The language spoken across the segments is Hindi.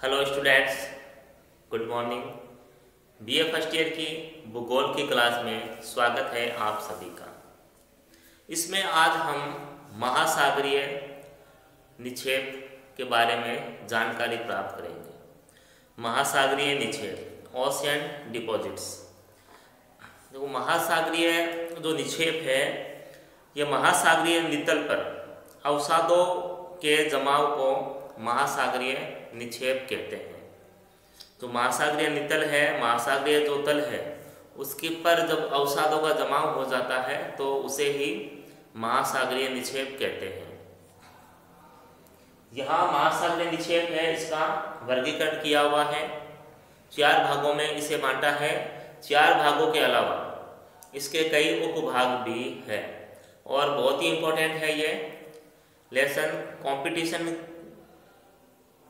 Hello students, good morning. BA first year की भूगोल की क्लास में स्वागत है आप सभी का। इसमें आज हम महासागरीय निक्षेप के बारे में जानकारी प्राप्त करेंगे। महासागरीय निक्षेप, ओशियन डिपॉजिट्स। देखो, महासागरीय जो निक्षेप है यह महासागरीय नितल पर अवसादों के जमाव को महासागरीय निक्षेप कहते हैं। तो महासागरीय नितल है, महासागरीय जो तल है उसके पर जब अवसादों का जमाव हो जाता है तो उसे ही महासागरीय निक्षेप कहते हैं। यहाँ महासागरीय निक्षेप है, इसका वर्गीकरण किया हुआ है, 4 भागों में इसे बांटा है। 4 भागों के अलावा इसके कई उपभाग भी है और बहुत ही इम्पोर्टेंट है ये लेसन। कंपटीशन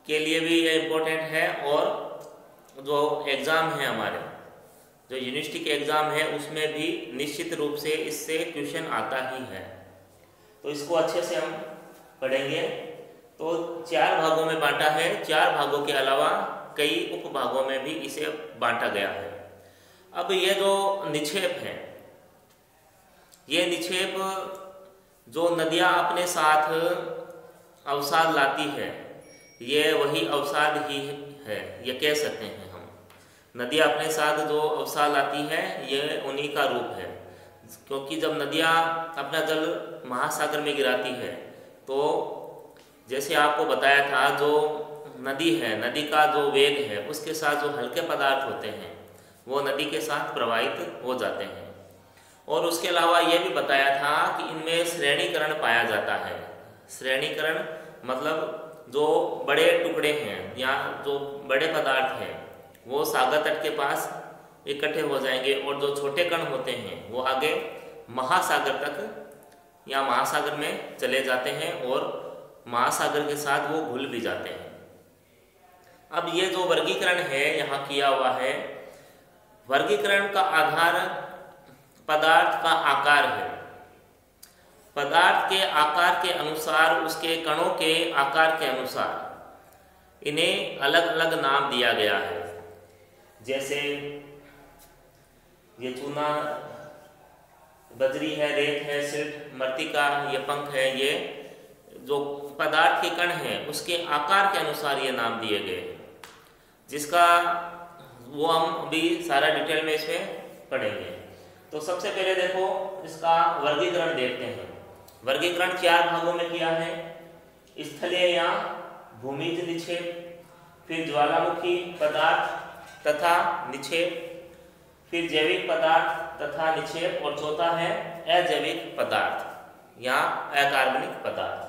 के लिए भी ये इम्पोर्टेंट है और जो एग्ज़ाम है हमारे, जो यूनिवर्सिटी के एग्ज़ाम है उसमें भी निश्चित रूप से इससे क्वेश्चन आता ही है। तो इसको अच्छे से हम पढ़ेंगे। तो 4 भागों में बांटा है, 4 भागों के अलावा कई उपभागों में भी इसे बांटा गया है। अब ये जो निक्षेप है, ये निक्षेप जो नदियाँ अपने साथ अवसाद लाती है, ये वही अवसाद ही है, ये कह सकते हैं हम। नदियाँ अपने साथ जो अवसाद लाती है ये उन्हीं का रूप है, क्योंकि जब नदियाँ अपना जल महासागर में गिराती है तो जैसे आपको बताया था, जो नदी है, नदी का जो वेग है उसके साथ जो हल्के पदार्थ होते हैं वो नदी के साथ प्रवाहित हो जाते हैं। और उसके अलावा ये भी बताया था कि इनमें श्रेणीकरण पाया जाता है। श्रेणीकरण मतलब जो बड़े टुकड़े हैं या जो बड़े पदार्थ हैं वो सागर तट के पास इकट्ठे हो जाएंगे और जो छोटे कण होते हैं वो आगे महासागर तक या महासागर में चले जाते हैं और महासागर के साथ वो घुल भी जाते हैं। अब ये जो वर्गीकरण है यहाँ किया हुआ है, वर्गीकरण का आधार पदार्थ का आकार है। पदार्थ के आकार के अनुसार, उसके कणों के आकार के अनुसार इन्हें अलग अलग नाम दिया गया है। जैसे ये चूना, बजरी है, रेत है, सिल्ट, मृत्तिका, ये पंख है, ये जो पदार्थ के कण हैं उसके आकार के अनुसार ये नाम दिए गए हैं, जिसका वो हम अभी सारा डिटेल में इसमें पढ़ेंगे। तो सबसे पहले देखो इसका वर्गीकरण देखते हैं। वर्गीकरण 4 भागों में किया है। स्थलीय या भूमिज निक्षेप, फिर ज्वालामुखी पदार्थ तथा निक्षेप, फिर जैविक पदार्थ तथा निक्षेप, और चौथा है अजैविक पदार्थ या अकार्बनिक पदार्थ।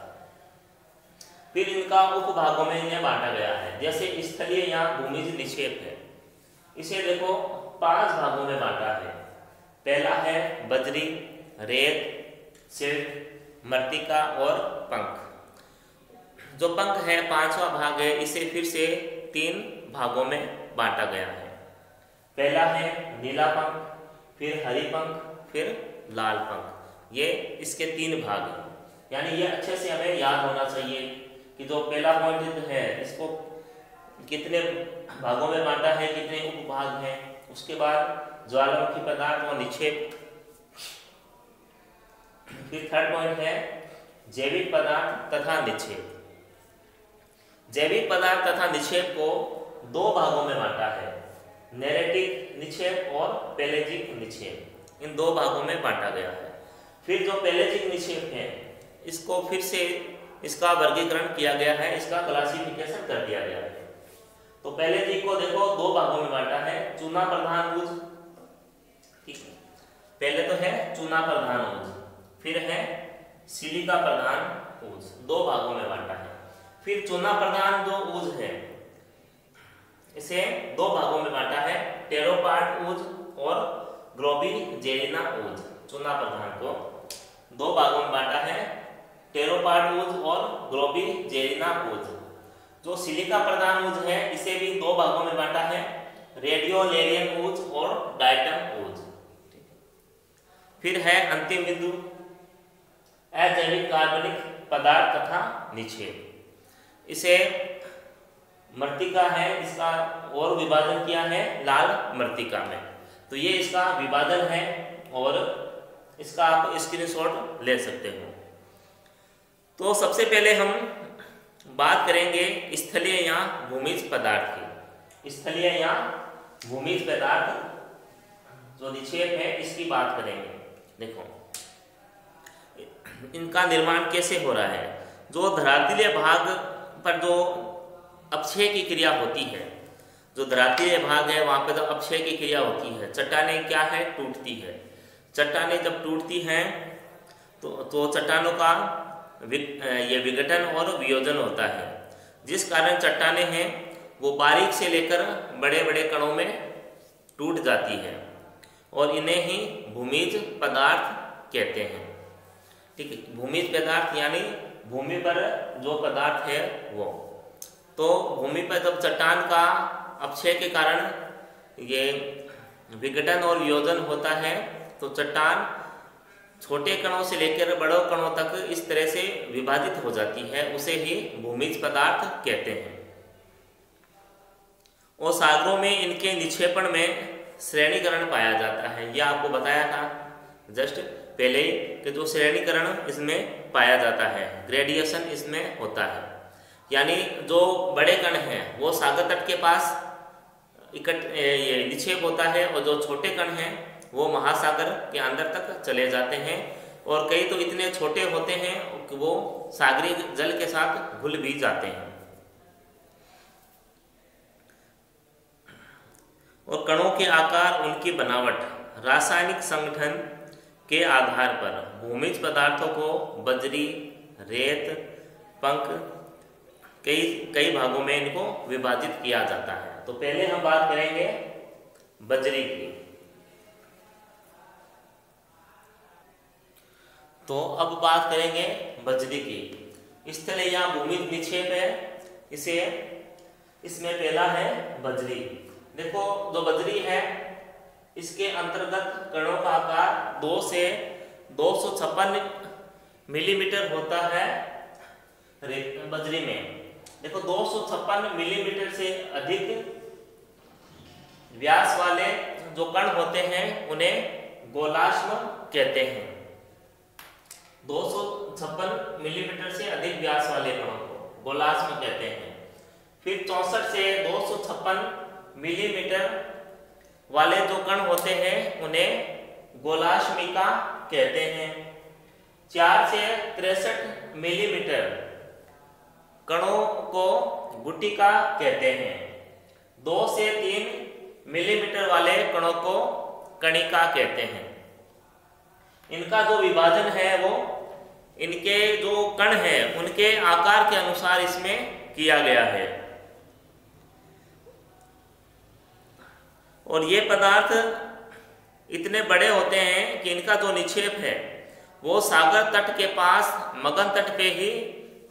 फिर इनका उपभागों में इन्हें बांटा गया है। जैसे स्थलीय या भूमिज निक्षेप है, इसे देखो 5 भागों में बांटा है। पहला है बजरी, रेत, सिल्ट, मृत्तिका और पंख। जो पंख है 5वां भाग है, इसे फिर से 3 भागों में बांटा गया है। पहला है नीला पंख, फिर हरी पंख, फिर लाल पंख। ये इसके 3 भाग हैं। यानी ये अच्छे से हमें याद होना चाहिए कि जो पहला पॉइंट है इसको कितने भागों में बांटा है, कितने उपभाग हैं। उसके बाद ज्वालामुखी पदार्थ और निक्षेप। फिर थर्ड पॉइंट है जैविक पदार्थ तथा निक्षेप। जैविक पदार्थ तथा निक्षेप को 2 भागों में बांटा है, नेरेटिक निक्षेप और पेलेजिक निक्षेप। इन 2 भागों में बांटा गया है। फिर जो पेलेजिक निक्षेप है इसको फिर से इसका वर्गीकरण किया गया है, इसका क्लासिफिकेशन कर दिया गया है। तो पेलेजिक को देखो 2 भागों में बांटा है, चूना प्रधान ऊज। ठीक है, पहले तो है चूना प्रधान ऊज, फिर है सिलिका प्रधान ऊज। 2 भागों में बांटा है। फिर चूना प्रधान जो ऊज है इसे 2 भागों में बांटा है, टेरोपार्ट ऊज और ग्लोबिजेरिना ऊज। चूना प्रधान को 2 भागों में बांटा है, टेरोपार्ट ऊज और ग्लोबिजेरिना ऊज। जो सिलिका प्रधान ऊज है इसे भी 2 भागों में बांटा है, रेडियोलेरियन ऊज और डायटम ऊज। फिर है अंतिम बिंदु अजैविक कार्बनिक पदार्थ तथा निक्षेप। इसे मृत्तिका है इसका और विभाजन किया है लाल मृत्तिका में। तो ये इसका विभाजन है और इसका आप स्क्रीनशॉट ले सकते हो। तो सबसे पहले हम बात करेंगे स्थलीय या भूमिज पदार्थ की। स्थलीय या भूमिज पदार्थ जो निक्षेप है इसकी बात करेंगे। देखो इनका निर्माण कैसे हो रहा है। जो धरातलीय भाग पर जो अपक्षय की क्रिया होती है, जो धरातलीय भाग है वहां पर तो अपक्षय की क्रिया होती है। चट्टानें क्या है, टूटती है। चट्टानें जब टूटती हैं तो चट्टानों का ये विघटन और वियोजन होता है, जिस कारण चट्टानें हैं वो बारीक से लेकर बड़े बड़े कणों में टूट जाती है और इन्हें ही भूमिज पदार्थ कहते हैं। ठीक है, भूमिज पदार्थ यानी भूमि पर जो पदार्थ है वो। तो भूमि पर जब चट्टान का अपक्षय के कारण ये विघटन और वियोजन होता है तो चट्टान छोटे कणों से लेकर बड़े कणों तक इस तरह से विभाजित हो जाती है, उसे ही भूमिज पदार्थ कहते हैं। और सागरों में इनके निक्षेपण में श्रेणीकरण पाया जाता है। यह आपको बताया था जस्ट पहले कि जो श्रेणीकरण इसमें पाया जाता है, ग्रेडिएशन इसमें होता है। यानी जो बड़े कण हैं वो सागर तट के पास ये निक्षेप होता है और जो छोटे कण हैं वो महासागर के अंदर तक चले जाते हैं। और कई तो इतने छोटे होते हैं कि वो सागरीय जल के साथ घुल भी जाते हैं। और कणों के आकार, उनकी बनावट, रासायनिक संगठन के आधार पर भूमिज पदार्थों को बजरी, रेत, पंख कई भागों में इनको विभाजित किया जाता है। तो पहले हम बात करेंगे बजरी की। तो अब बात करेंगे बजरी की। स्थलीय या भूमिज निक्षेप है इसमें पहला है बजरी। देखो जो बजरी है इसके अंतर्गत कणों का आकार 2 से 256 मिलीमीटर होता है बजरी में। देखो 256 मिलीमीटर से अधिक व्यास वाले जो कण होते हैं उन्हें गोलाश्म कहते हैं। 256 मिलीमीटर से अधिक व्यास वाले कणों को गोलाश्म कहते हैं। फिर 64 से 256 मिलीमीटर वाले जो कण होते हैं उन्हें गोलाश्मिका कहते हैं। 4 से 63 मिलीमीटर कणों को गुटिका कहते हैं। 2 से 3 मिलीमीटर वाले कणों को कणिका कहते हैं। इनका जो विभाजन है वो इनके जो कण हैं उनके आकार के अनुसार इसमें किया गया है। और ये पदार्थ इतने बड़े होते हैं कि इनका जो निक्षेप है वो सागर तट के पास मगन तट पे ही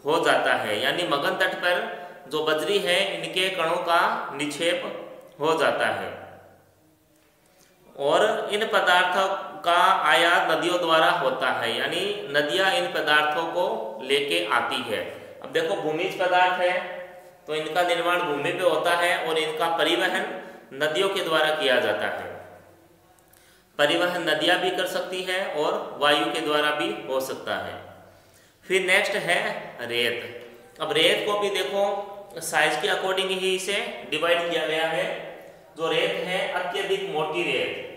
हो जाता है। यानी मगन तट पर जो बजरी है इनके कणों का निक्षेप हो जाता है। और इन पदार्थों का आयात नदियों द्वारा होता है, यानी नदियां इन पदार्थों को लेके आती है। अब देखो भूमिज पदार्थ है तो इनका निर्माण भूमि पे होता है और इनका परिवहन नदियों के द्वारा किया जाता है। परिवहन नदियां भी कर सकती है और वायु के द्वारा भी हो सकता है। फिर नेक्स्ट है रेत। अब रेत को भी देखो साइज के अकॉर्डिंग ही इसे डिवाइड किया गया है। जो रेत है अत्यधिक मोटी रेत,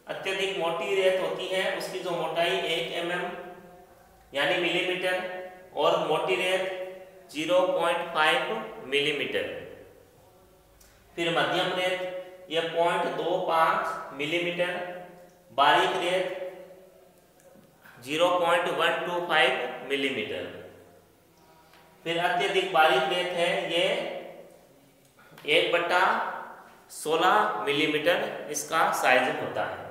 अत्यधिक मोटी रेत होती है उसकी जो मोटाई 1 mm यानी मिलीमीटर और मोटी रेत 0.5 मिलीमीटर। फिर मध्यम रेत यह 0.25 मिलीमीटर, बारीक रेत 0.125 मिलीमीटर। फिर अत्यधिक बारीक रेत है ये 1/16 मिलीमीटर इसका साइज होता है।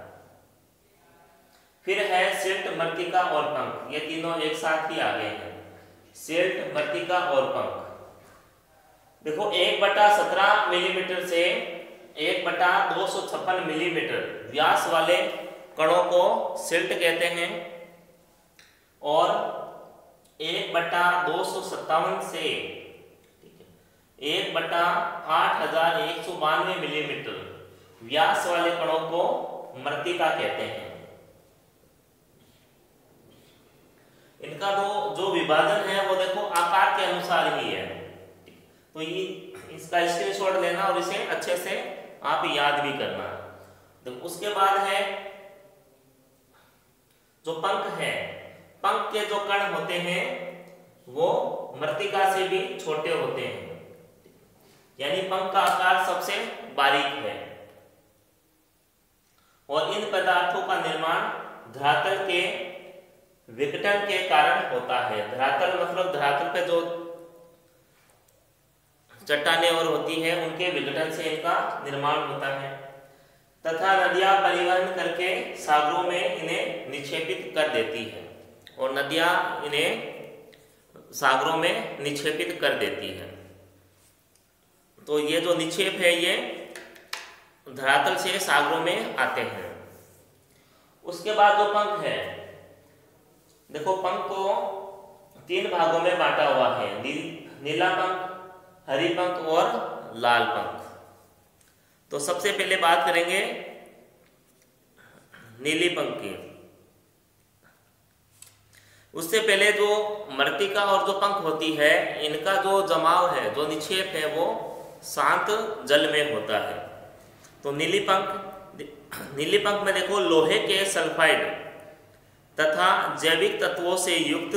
फिर है सिल्ट, मृत्तिका और पंख, ये तीनों एक साथ ही आ गए हैं। सिल्ट, मृत्तिका और पंख देखो 1/17 मिलीमीटर से 1/256 मिलीमीटर व्यास वाले कणों को सिल्ट कहते हैं और 1/257 से 1/8192 मिलीमीटर व्यास वाले कणों को मृत्तिका कहते हैं। इनका जो विभाजन है वो देखो आकार के अनुसार ही है। तो ये इसका स्क्रीनशॉट लेना और इसे अच्छे से आप याद भी करना। तो उसके बाद है जो पंख है, पंख के जो कण होते हैं वो मृत्तिका से भी छोटे होते हैं, यानी पंख का आकार सबसे बारीक है। और इन पदार्थों का निर्माण धरातल के विघटन के कारण होता है। धरातल मतलब धरातल पे जो चट्टानें और होती है उनके विघटन से इनका निर्माण होता है। तथा नदियां परिवहन करके सागरों में इन्हें निक्षेपित कर देती है, और नदियां इन्हें सागरों में निक्षेपित कर देती है। तो ये जो निक्षेप है ये धरातल से सागरों में आते हैं। उसके बाद जो पंख है, देखो पंख को 3 भागों में बांटा हुआ है, नीला पंख, हरी पंख और लाल पंख। तो सबसे पहले बात करेंगे नीली पंख की। उससे पहले जो मृत्तिका और जो पंख होती है इनका जो जमाव है, जो निक्षेप है वो शांत जल में होता है। तो नीली पंख में देखो लोहे के सल्फाइड तथा जैविक तत्वों से युक्त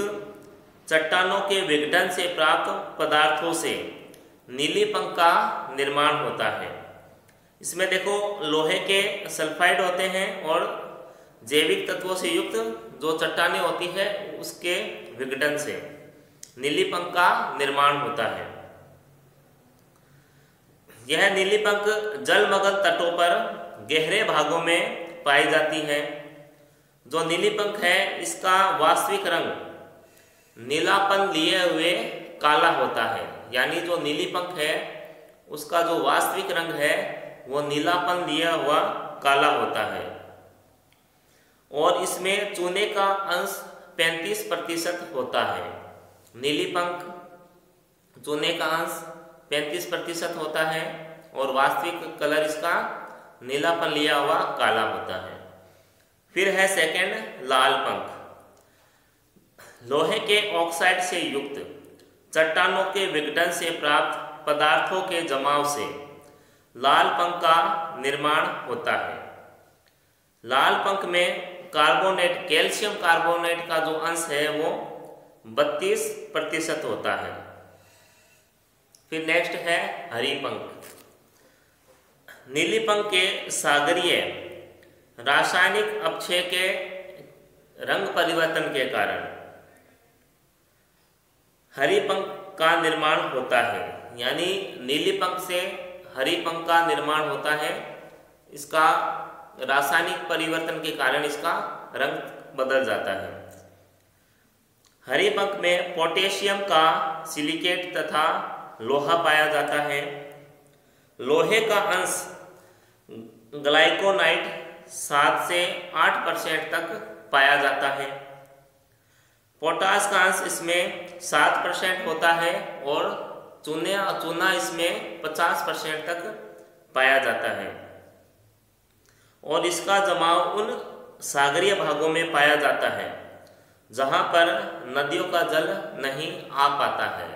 चट्टानों के विघटन से प्राप्त पदार्थों से नीली पंख का निर्माण होता है। इसमें देखो लोहे के सल्फाइड होते हैं और जैविक तत्वों से युक्त जो चट्टानें होती है उसके विघटन से नीली पंख का निर्माण होता है। यह नीली पंख जलमग्न तटों पर गहरे भागों में पाई जाती है। जो नीली पंख है इसका वास्तविक रंग नीलापन लिए हुए काला होता है, यानी जो नीली पंख है उसका जो वास्तविक रंग है वो नीलापन लिया हुआ काला होता है। और इसमें चूने का अंश 35% होता है। नीली पंख चूने का अंश 35% होता है और वास्तविक कलर इसका नीलापन लिया हुआ काला होता है। फिर है सेकंड लाल पंख। लोहे के ऑक्साइड से युक्त चट्टानों के विघटन से प्राप्त पदार्थों के जमाव से लाल पंख का निर्माण होता है। लाल पंख में कार्बोनेट, कैल्शियम कार्बोनेट का जो अंश है वो 32% होता है। फिर नेक्स्ट है हरी पंख। नीली पंख के सागरीय रासायनिक अपक्षय के रंग परिवर्तन के कारण हरी पंख का निर्माण होता है, यानी नीली पंख से हरी पंख का निर्माण होता है। इसका रासायनिक परिवर्तन के कारण इसका रंग बदल जाता है। हरी पंख में पोटेशियम का सिलिकेट तथा लोहा पाया जाता है। लोहे का अंश ग्लाइकोनाइट 7 से 8% तक पाया जाता है। पोटास का अंश इसमें 7% होता है और चूना इसमें 50% तक पाया जाता है। और इसका जमाव उन सागरीय भागों में पाया जाता है जहां पर नदियों का जल नहीं आ पाता है,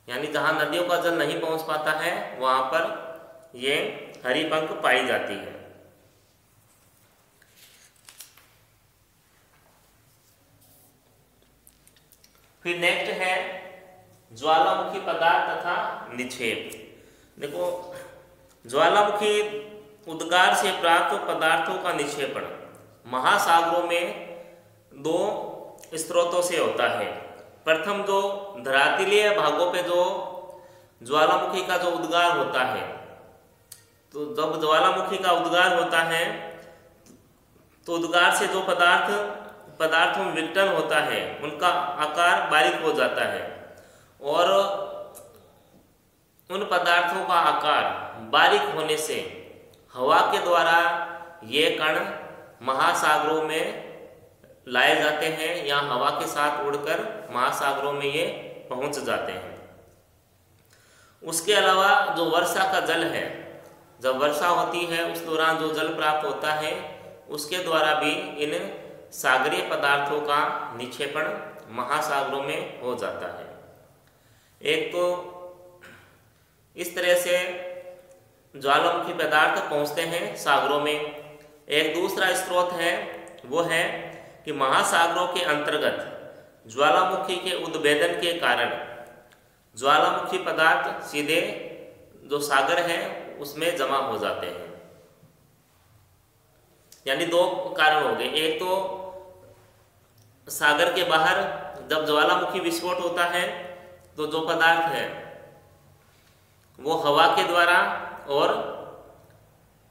यानी जहां नदियों का जल नहीं पहुंच पाता है वहां पर ये हरी पंख पाई जाती है। फिर नेक्स्ट है ज्वालामुखी पदार्थ तथा निक्षेप। देखो ज्वालामुखी उद्गार से प्राप्त पदार्थों का निक्षेपण महासागरों में 2 स्रोतों से होता है। प्रथम जो धरातलीय भागों पे जो ज्वालामुखी का जो उद्गार होता है, तो जब ज्वालामुखी का उद्गार होता है तो उद्गार से जो पदार्थों में विघटन होता है उनका आकार बारीक हो जाता है और उन पदार्थों का आकार बारीक होने से हवा के द्वारा ये कण महासागरों में लाए जाते हैं या हवा के साथ उड़कर महासागरों में ये पहुंच जाते हैं। उसके अलावा जो वर्षा का जल है, जब वर्षा होती है उस दौरान जो जल प्राप्त होता है उसके द्वारा भी इन सागरीय पदार्थों का निक्षेपण महासागरों में हो जाता है। एक तो इस तरह से ज्वालामुखी पदार्थ पहुंचते हैं सागरों में। एक दूसरा स्रोत है वो है कि महासागरों के अंतर्गत ज्वालामुखी के उद्भेदन के कारण ज्वालामुखी पदार्थ सीधे जो सागर है उसमें जमा हो जाते हैं। यानी दो कारण हो गए। एक तो सागर के बाहर जब ज्वालामुखी विस्फोट होता है तो जो पदार्थ है वो हवा के द्वारा और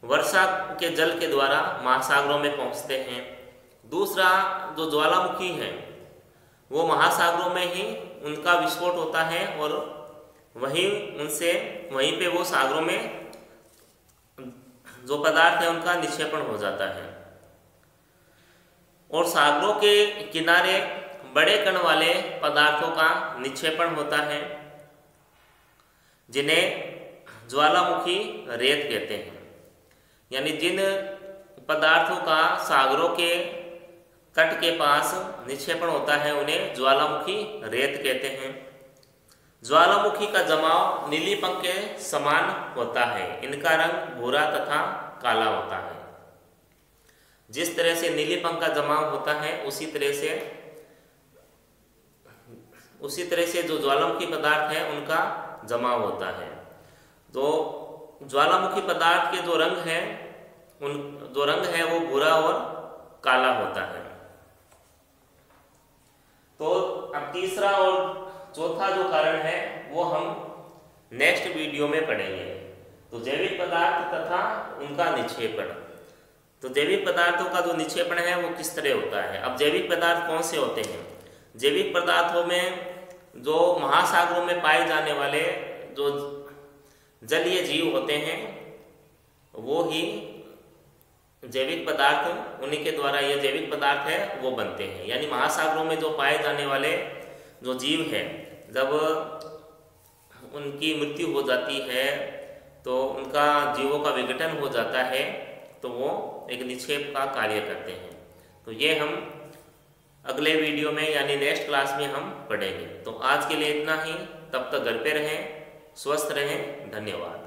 वर्षा के जल के द्वारा महासागरों में पहुंचते हैं। दूसरा जो ज्वालामुखी है वो महासागरों में ही उनका विस्फोट होता है और वहीं पे वो सागरों में जो पदार्थ है उनका निक्षेपण हो जाता है। और सागरों के किनारे बड़े कण वाले पदार्थों का निक्षेपण होता है जिन्हें ज्वालामुखी रेत कहते हैं। यानी जिन पदार्थों का सागरों के तट के पास निक्षेपण होता है उन्हें ज्वालामुखी रेत कहते हैं। ज्वालामुखी का जमाव नीली पंख के समान होता है। इनका रंग भूरा तथा काला होता है। जिस तरह से नीली पंख का जमाव होता है उसी तरह से जो ज्वालामुखी पदार्थ है उनका जमाव होता है। तो ज्वालामुखी पदार्थ के जो रंग है वो भूरा और काला होता है। तो अब तीसरा और चौथा जो कारण है वो हम नेक्स्ट वीडियो में पढ़ेंगे। तो जैविक पदार्थ तथा उनका निक्षेपण। तो जैविक पदार्थों का जो निक्षेपण है वो किस तरह होता है। अब जैविक पदार्थ कौन से होते हैं? जैविक पदार्थों में जो महासागरों में पाए जाने वाले जो जलीय जीव होते हैं वो ही जैविक पदार्थ, उन्हीं के द्वारा ये जैविक पदार्थ है वो बनते हैं। यानी महासागरों में जो पाए जाने वाले जो जीव है जब उनकी मृत्यु हो जाती है तो उनका जीवों का विघटन हो जाता है तो वो एक निक्षेप का कार्य करते हैं। तो ये हम अगले वीडियो में यानी नेक्स्ट क्लास में हम पढ़ेंगे। तो आज के लिए इतना ही। तब तक घर पे रहें, स्वस्थ रहें। धन्यवाद।